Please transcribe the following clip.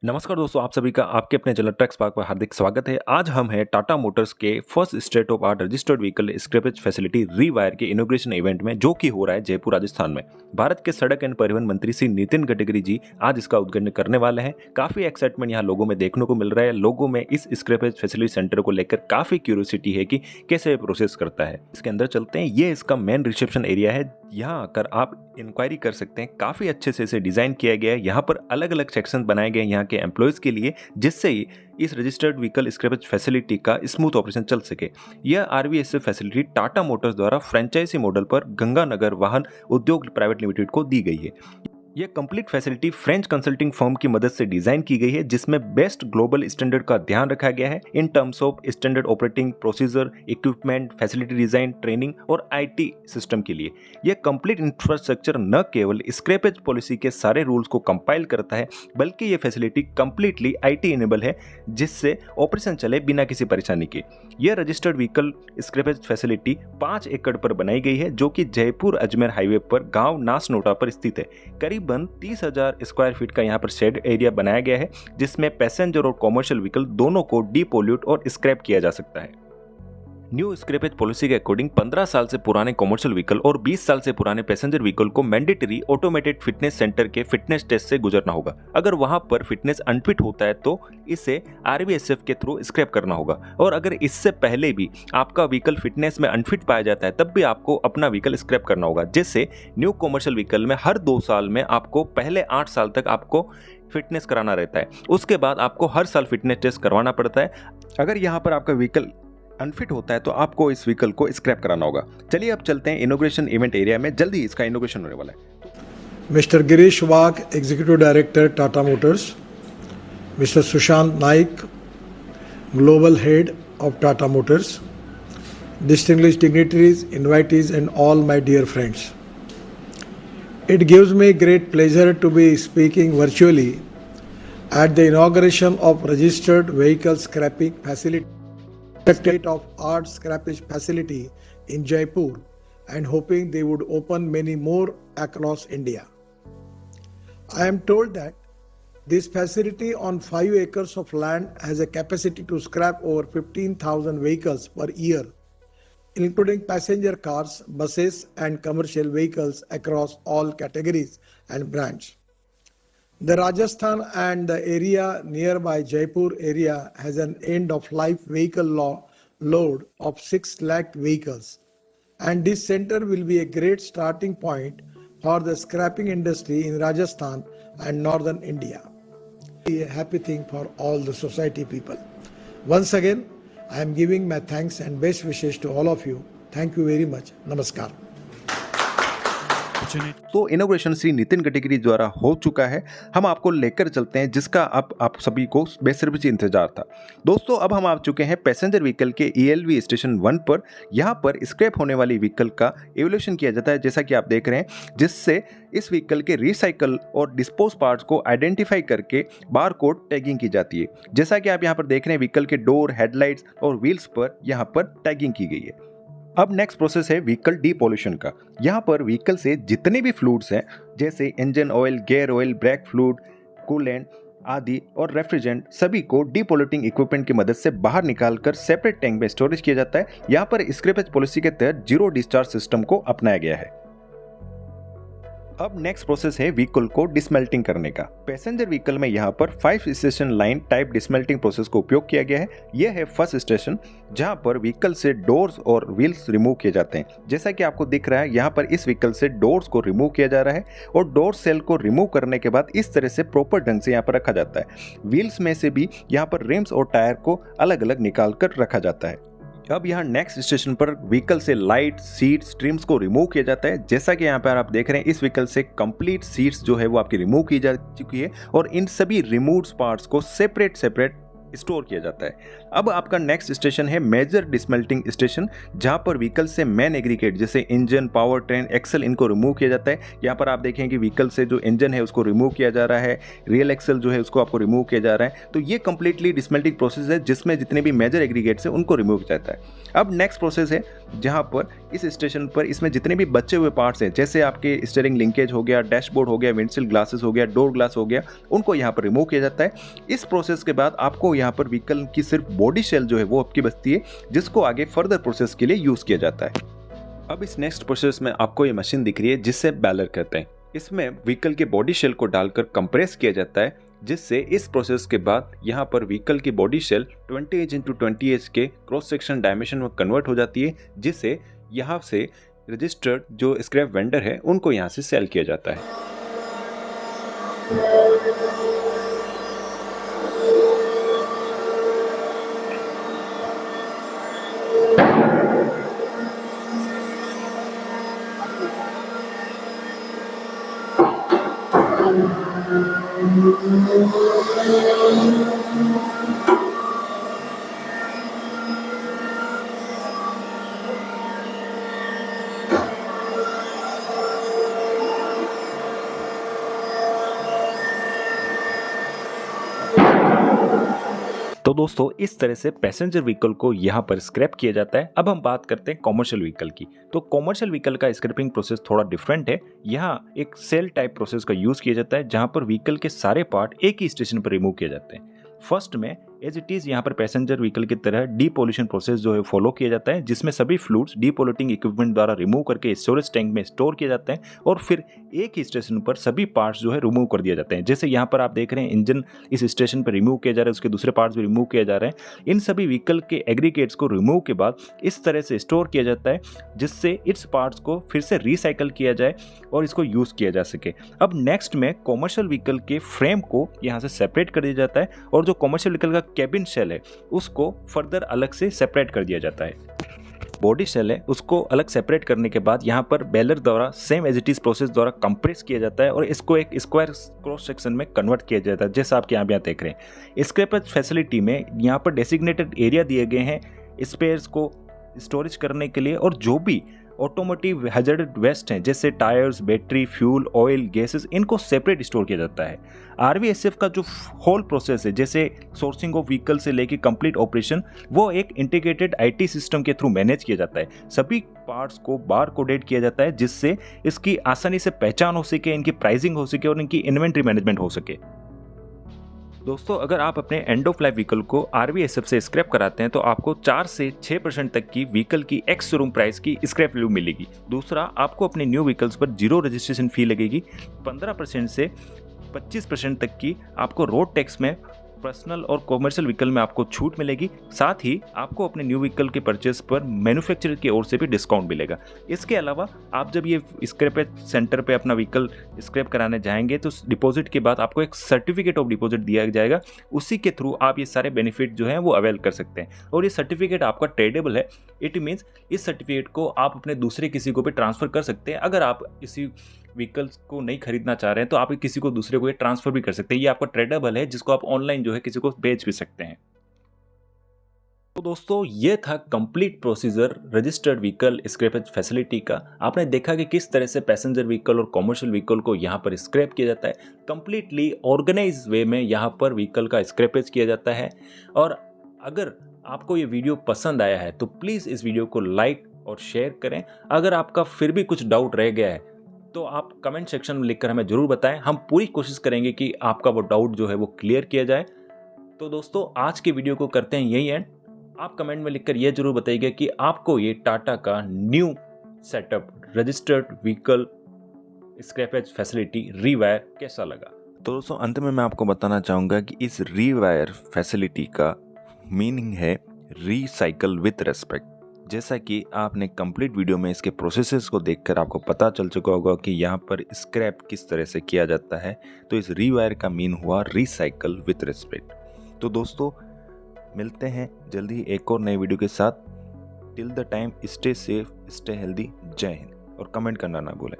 नमस्कार दोस्तों, आप सभी का आपके अपने चैनल ट्रक स्पार्क पर हार्दिक स्वागत है। आज हम हैं टाटा मोटर्स के first state of art registered vehicle scrappage facility रीवायर के इनॉग्रेशन इवेंट में, जो कि हो रहा है जयपुर राजस्थान में। भारत के सड़क एंड परिवहन मंत्री श्री नितिन गडकरी जी आज इसका उद्घाटन करने वाले हैं। काफी एक्साइटमेंट यहाँ लोगों में देखने को मिल रहा है। लोगों में इस स्क्रैपेज फैसिलिटी सेंटर को लेकर काफी क्यूरियोसिटी है कि कैसे ये प्रोसेस करता है। इसके अंदर चलते हैं। ये इसका मेन रिसेप्शन एरिया है। यहाँ आकर आप इंक्वायरी कर सकते हैं। काफी अच्छे से इसे डिजाइन किया गया है। यहाँ पर अलग अलग सेक्शन बनाए गए हैं यहाँ के एम्प्लॉयज के लिए, जिससे ही इस रजिस्टर्ड व्हीकल स्क्रैपेज फैसिलिटी का स्मूथ ऑपरेशन चल सके। यह आरवीएसएफ फैसिलिटी टाटा मोटर्स द्वारा फ्रेंचाइजी मॉडल पर गंगानगर वाहन उद्योग प्राइवेट लिमिटेड को दी गई है। यह complete facility French consulting firm की मदद से डिजाइन की गई है, जिसमें बेस्ट ग्लोबल स्टैंडर्ड का ध्यान रखा गया है in terms of standard operating procedure, equipment, facility design, training और आईटी सिस्टम के लिए। यह कंप्लीट इंफ्रास्ट्रक्चर न केवल स्क्रैपेज पॉलिसी के सारे रूल्स को कंपाइल करता है, बल्कि यह फैसिलिटी कंप्लीटली आईटी इनेबल है, जिससे ऑपरेशन चले बिना किसी परेशानी के। यह रजिस्टर्ड व्हीकल स्क्रैपेज फैसिलिटी 5 एकड़ पर बनाई गई है, जो कि जयपुर अजमेर हाईवे पर गांव नासनोटा पर स्थित है। करीबन 30,000 स्क्वायर फीट का यहाँ पर शेड एरिया बनाया गया है, जिसमें पैसेंजर और कॉमर्शियल व्हीकल दोनों को डीपोल्यूट और स्क्रैप किया जा सकता है। न्यू स्क्रैपेज पॉलिसी के अकॉर्डिंग 15 साल से पुराने कॉमर्शियल व्हीकल और 20 साल से पुराने पैसेंजर व्हीकल को मैंडेटरी ऑटोमेटेड फिटनेस सेंटर के फिटनेस टेस्ट से गुजरना होगा। अगर वहां पर फिटनेस अनफिट होता है तो इसे आरवीएसएफ के थ्रू स्क्रैप करना होगा, और अगर इससे पहले भी आपका व्हीकल फिटनेस में अनफिट पाया जाता है तब भी आपको अपना व्हीकल स्क्रैप करना होगा। जैसे न्यू कॉमर्शियल व्हीकल में हर 2 साल में आपको पहले 8 साल तक आपको फिटनेस कराना रहता है, उसके बाद आपको हर साल फिटनेस टेस्ट करवाना पड़ता है। अगर यहाँ पर आपका व्हीकल अनफिट होता है तो आपको इस व्हीकल को स्क्रैप कराना होगा। चलिए अब चलते हैं इनॉग्रेशन इवेंट एरिया में। जल्दी इसका इनॉग्रेशन होने वाला है। Mister Girish Wagh, executive director Tata Motors, mister Sushant Naik, global head of Tata Motors, distinguished dignitaries, invitees and all my dear friends. It gives me great pleasure to be speaking virtually at the inauguration of registered vehicle scrapping facility, state of art scrappage facility in Jaipur, and hoping they would open many more across India. I am told that this facility on 5 acres of land has a capacity to scrap over 15,000 vehicles per year, including passenger cars, buses and commercial vehicles across all categories and brands. The Rajasthan and the area nearby Jaipur area has an end-of-life vehicle load of 6 lakh vehicles, and this center will be a great starting point for the scrapping industry in Rajasthan and northern India. A happy thing for all the society people. Once again, I am giving my thanks and best wishes to all of you. Thank you very much. Namaskar. तो inauguration Shri Nitin Gadkari द्वारा हो चुका है। हम आपको लेकर चलते हैं, जिसका आप सभी को बेसब्री से इंतजार था। दोस्तों, अब हम आ चुके हैं पैसेंजर व्हीकल के ELV स्टेशन 1 पर। यहाँ पर स्क्रैप होने वाली व्हीकल का एवोल्यूशन किया जाता है, जैसा कि आप देख रहे हैं, जिससे इस व्हीकल के रिसाइकल और डिस्पोज पार्ट्स को आइडेंटिफाई करके बार कोड टैगिंग की जाती है। जैसा कि आप यहाँ पर देख रहे हैं, व्हीकल के डोर, हेडलाइट्स और व्हील्स पर यहाँ पर टैगिंग की गई है। अब नेक्स्ट प्रोसेस है व्हीकल डीपोल्यूशन का। यहाँ पर व्हीकल से जितने भी फ्लूइड्स हैं, जैसे engine oil, gear oil, brake fluid, coolant आदि और रेफ्रिजरेंट, सभी को डीपोल्यूटिंग इक्विपमेंट की मदद से बाहर निकालकर सेपरेट टैंक में स्टोरेज किया जाता है। यहाँ पर स्क्रैपेज पॉलिसी के तहत जीरो डिस्चार्ज सिस्टम को अपनाया गया है। अब नेक्स्ट प्रोसेस है व्हीकल को डिसमेल्टिंग करने का। पैसेंजर व्हीकल में यहाँ पर 5 स्टेशन लाइन टाइप डिसमेल्टिंग प्रोसेस को उपयोग किया गया है। यह है फर्स्ट स्टेशन, जहाँ पर व्हीकल से डोर्स और व्हील्स रिमूव किए जाते हैं। जैसा कि आपको दिख रहा है, यहाँ पर इस व्हीकल से डोर्स को रिमूव किया जा रहा है, और डोर सेल को रिमूव करने के बाद इस तरह से प्रॉपर ढंग से यहाँ पर रखा जाता है। व्हील्स में से भी यहाँ पर रिम्स और टायर को अलग अलग निकाल कर रखा जाता है। अब यहाँ नेक्स्ट स्टेशन पर व्हीकल से लाइट, सीट्स, ट्रिम्स को रिमूव किया जाता है। जैसा कि यहाँ पर आप देख रहे हैं, इस व्हीकल से कंप्लीट सीट्स जो है वो आपकी रिमूव की जा चुकी है, और इन सभी रिमूव्ड पार्ट्स को सेपरेट स्टोर किया जाता है। अब आपका नेक्स्ट स्टेशन है मेजर डिसमेल्टिंग स्टेशन, जहां पर व्हीकल से मेन एग्रीगेट जैसे इंजन, पावर ट्रेन, एक्सल, इनको रिमूव किया जाता है। यहाँ पर आप देखें कि व्हीकल से जो इंजन है उसको रिमूव किया जा रहा है, रियल एक्सल जो है उसको आपको रिमूव किया जा रहा है। तो ये कंप्लीटली डिसमेल्टिंग प्रोसेस है, जिसमें जितने भी मेजर एग्रीगेट्स हैं उनको रिमूव किया जाता है। अब नेक्स्ट प्रोसेस है जहाँ पर इस स्टेशन पर इसमें जितने भी बचे हुए पार्ट्स हैं, जैसे आपके स्टीयरिंग लिंकेज हो गया, डैशबोर्ड हो गया, विंडशील्ड ग्लासेस हो गया, डोर ग्लास हो गया, उनको यहाँ पर रिमूव किया जाता है। इस प्रोसेस के बाद आपको यहाँ पर व्हीकल की सिर्फ बॉडी शेल जो है वो आपकी बचती है, जिसको आगे फर्दर प्रोसेस के लिए यूज़ किया जाता है। अब इस नेक्स्ट प्रोसेस में आपको ये मशीन दिख रही है जिससे बैलर कहते हैं। इसमें व्हीकल के बॉडी शेल को डालकर कंप्रेस किया जाता है, जिससे इस प्रोसेस के बाद यहाँ पर व्हीकल की बॉडी शेल 20 इंच × 20 इंच के क्रॉस सेक्शन डायमेंशन में कन्वर्ट हो जाती है, जिससे यहाँ से रजिस्टर्ड जो स्क्रैप वेंडर है उनको यहाँ से सेल किया जाता है। तो दोस्तों इस तरह से पैसेंजर व्हीकल को यहाँ पर स्क्रैप किया जाता है। अब हम बात करते हैं कॉमर्शियल व्हीकल की। तो कॉमर्शियल व्हीकल का स्क्रैपिंग प्रोसेस थोड़ा डिफरेंट है। यहाँ एक सेल टाइप प्रोसेस का यूज किया जाता है, जहाँ पर व्हीकल के सारे पार्ट एक ही स्टेशन पर रिमूव किए जाते हैं। फर्स्ट में एज इट इज यहाँ पर पैसेंजर व्हीकल की तरह डीपोल्यूशन प्रोसेस जो है फॉलो किया जाता है, जिसमें सभी फ्लूइड्स डीपोल्यूटिंग इक्विपमेंट द्वारा रिमूव करके स्टोरेज टैंक में स्टोर किए जाते हैं और फिर एक ही स्टेशन पर सभी पार्ट्स जो है रिमूव कर दिए जाते हैं। जैसे यहाँ पर आप देख रहे हैं इंजन इस स्टेशन पर रिमूव किया जा रहा है, उसके दूसरे पार्ट्स भी रिमूव किए जा रहे हैं। इन सभी व्हीकल के एग्रीगेट्स को रिमूव के बाद इस तरह से स्टोर किया जाता है, जिससे इस पार्ट्स को फिर से रिसाइकल किया जाए और इसको यूज किया जा सके। अब नेक्स्ट में कॉमर्शियल व्हीकल के फ्रेम को यहाँ से सेपरेट कर दिया जाता है और जो कॉमर्शियल व्हीकल का केबिन शेल है उसको फर्दर अलग से सेपरेट कर दिया जाता है। बॉडी शेल है उसको अलग सेपरेट करने के बाद यहाँ पर बेलर द्वारा same as it is process द्वारा कंप्रेस किया जाता है और इसको एक स्क्वायर क्रॉस सेक्शन में कन्वर्ट किया जाता है, जैसा आप यहाँ देख रहे हैं। स्क्रैपेज फैसिलिटी में यहाँ पर डेसिग्नेटेड एरिया दिए गए हैं स्पेयर्स को स्टोरेज करने के लिए, और जो भी ऑटोमोटिव हैजर्ड वेस्ट हैं जैसे tyres, battery, fuel, oil, gases, इनको सेपरेट स्टोर किया जाता है। आरवीएसएफ का जो होल प्रोसेस है, जैसे सोर्सिंग ऑफ व्हीकल से लेके कंप्लीट ऑपरेशन, वो एक इंटीग्रेटेड आईटी सिस्टम के थ्रू मैनेज किया जाता है। सभी पार्ट्स को बार कोडेड किया जाता है, जिससे इसकी आसानी से पहचान हो सके, इनकी प्राइसिंग हो सके और इनकी इन्वेंट्री मैनेजमेंट हो सके। दोस्तों अगर आप अपने एंड ऑफ लाइफ व्हीकल को आरवीएसएफ से स्क्रैप कराते हैं तो आपको 4 से 6% तक की व्हीकल की एक्स शोरूम प्राइस की स्क्रैप वैल्यू मिलेगी। दूसरा, आपको अपने न्यू व्हीकल्स पर 0 रजिस्ट्रेशन फी लगेगी। 15% से 25% तक की आपको रोड टैक्स में पर्सनल और कॉमर्शियल व्हीकल में आपको छूट मिलेगी। साथ ही आपको अपने न्यू व्हीकल के परचेस पर मैन्युफैक्चरर की ओर से भी डिस्काउंट मिलेगा। इसके अलावा आप जब ये स्क्रैपेज सेंटर पे अपना व्हीकल स्क्रैप कराने जाएंगे तो डिपॉजिट के बाद आपको एक सर्टिफिकेट ऑफ डिपॉजिट दिया जाएगा। उसी के थ्रू आप ये सारे बेनिफिट जो हैं वो अवेल कर सकते हैं और ये सर्टिफिकेट आपका ट्रेडेबल है। इट मीन्स इस सर्टिफिकेट को आप अपने दूसरे किसी को भी ट्रांसफर कर सकते हैं। अगर आप इसी व्हीकल्स को नहीं खरीदना चाह रहे हैं तो आप किसी को दूसरे को ये ट्रांसफर भी कर सकते हैं। ये आपका ट्रेडेबल है, जिसको आप ऑनलाइन जो है किसी को बेच भी सकते हैं। तो दोस्तों ये था complete procedure registered vehicle scrappage facility का। आपने देखा कि किस तरह से पैसेंजर व्हीकल और कॉमर्शियल व्हीकल को यहाँ पर स्क्रैप किया जाता है। कंप्लीटली ऑर्गेनाइज वे में यहाँ पर व्हीकल का स्क्रैपेज किया जाता है। और अगर आपको ये वीडियो पसंद आया है तो प्लीज़ इस वीडियो को लाइक और शेयर करें। अगर आपका फिर भी कुछ डाउट रह गया है तो आप कमेंट सेक्शन में लिखकर हमें ज़रूर बताएं। हम पूरी कोशिश करेंगे कि आपका वो डाउट जो है वो क्लियर किया जाए। तो दोस्तों आज के वीडियो को करते हैं यही एंड। आप कमेंट में लिखकर ये जरूर बताइएगा कि आपको ये टाटा का new setup registered vehicle scrappage facility रीवायर कैसा लगा। तो दोस्तों अंत में मैं आपको बताना चाहूँगा कि इस रीवायर फैसिलिटी का मीनिंग है रीसाइकल विथ रेस्पेक्ट। जैसा कि आपने कंप्लीट वीडियो में इसके प्रोसेसेस को देखकर आपको पता चल चुका होगा कि यहाँ पर स्क्रैप किस तरह से किया जाता है, तो इस रीवायर का मीन हुआ रीसाइकल विथ रेस्पेक्ट। तो दोस्तों मिलते हैं जल्दी एक और नई वीडियो के साथ। Till the time stay safe, stay healthy. जय हिंद और कमेंट करना ना भूलें।